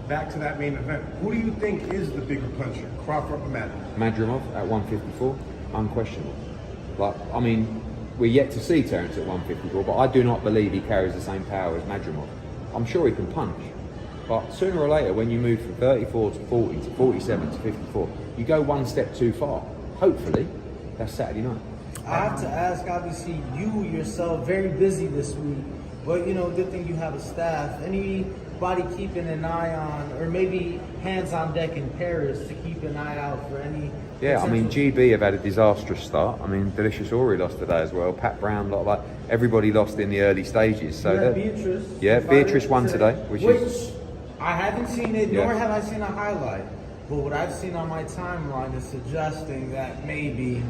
back to that main event. Who do you think is the bigger puncher, Crawford or Madrimov? Madrimov at 154, unquestionable. Like, I mean, we're yet to see Terence at 154, but I do not believe he carries the same power as Madrimov. I'm sure he can punch, but sooner or later, when you move from 34 to 40 to 47 to 54, you go one step too far. Hopefully, that's Saturday night. I have to ask, obviously, you yourself, very busy this week, but you know, good thing you have a staff. Anybody keeping an eye on, or maybe hands on deck in Paris to keep an eye out for any? Yeah, I mean, GB have had a disastrous start. I mean, Delicious Ori lost today as well. Pat Brown, everybody lost in the early stages. So yeah, Beatrice. Yeah, Beatrice won today, which I haven't seen it, nor have I seen a highlight. But what I've seen on my timeline is suggesting that maybe,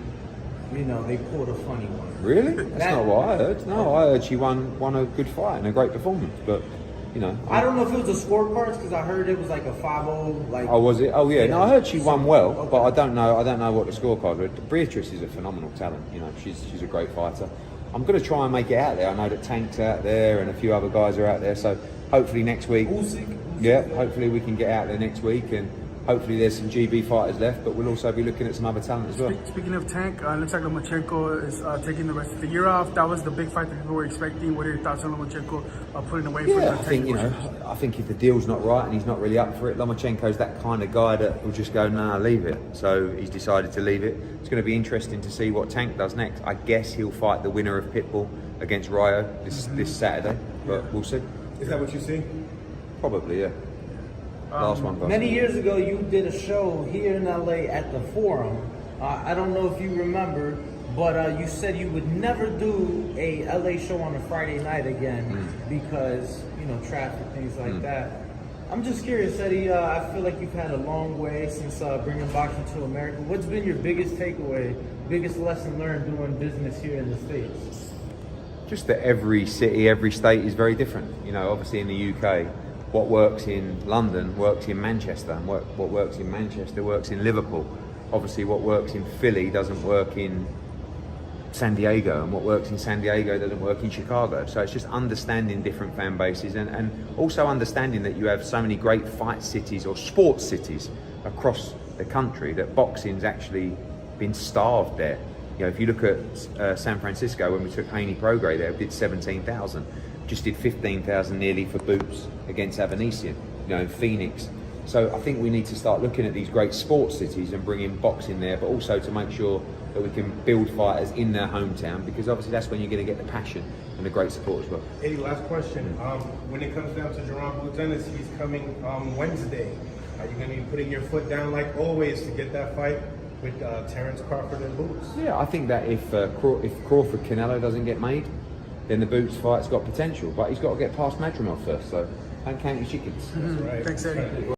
you know, they pulled a funny one. Really? That's not what I heard. No, I heard she won a good fight and a great performance. But, you know, I don't know if it was the scorecards because I heard it was like a 5-0. Like, oh, was it? Oh, yeah. No, I heard she won well, okay. But I don't know what the scorecards were. Beatrice is a phenomenal talent. You know, she's a great fighter. I'm going to try and make it out there. I know that Tank's out there and a few other guys are out there. So hopefully next week, hopefully we can get out there next week and. Hopefully there's some GB fighters left, but we'll also be looking at some other talent as well. Speaking of Tank, looks like Lomachenko is taking the rest of the year off. That was the big fight that people were expecting. What are your thoughts on Lomachenko putting away for the Tank? I think if the deal's not right and he's not really up for it, Lomachenko's that kind of guy that will just go, nah, leave it. So he's decided to leave it. It's going to be interesting to see what Tank does next. I guess he'll fight the winner of Pitbull against Rayo this Saturday, but we'll see. Is that what you see? Probably, yeah. Last one. Many years ago, you did a show here in LA at the Forum. I don't know if you remember, but you said you would never do a LA show on a Friday night again because, you know, traffic, things like that. I'm just curious, Eddie. I feel like you've had a long way since bringing boxing to America. What's been your biggest takeaway, biggest lesson learned doing business here in the States? Just that every city, every state is very different. You know, obviously in the UK, what works in London works in Manchester, and what works in Manchester works in Liverpool. Obviously what works in Philly doesn't work in San Diego, and what works in San Diego doesn't work in Chicago. So it's just understanding different fan bases and also understanding that you have so many great fight cities or sports cities across the country that boxing's actually been starved there. You know, if you look at San Francisco, when we took Haney Prograis there, we did 17,000. Just did 15,000 nearly for Boots against Avanesian, you know, in Phoenix. So I think we need to start looking at these great sports cities and bring in boxing there, but also to make sure that we can build fighters in their hometown, because obviously that's when you're going to get the passion and the great support as well. Eddie, last question. When it comes down to Gervonta Blue Dennis, he's coming Wednesday. Are you going to be putting your foot down like always to get that fight with Terence Crawford and Boots? Yeah, I think that if Crawford Canelo doesn't get made, then the Boots fight's got potential, but he's got to get past Madrimov first, so don't count your chickens. That's right. Thanks, Eddie.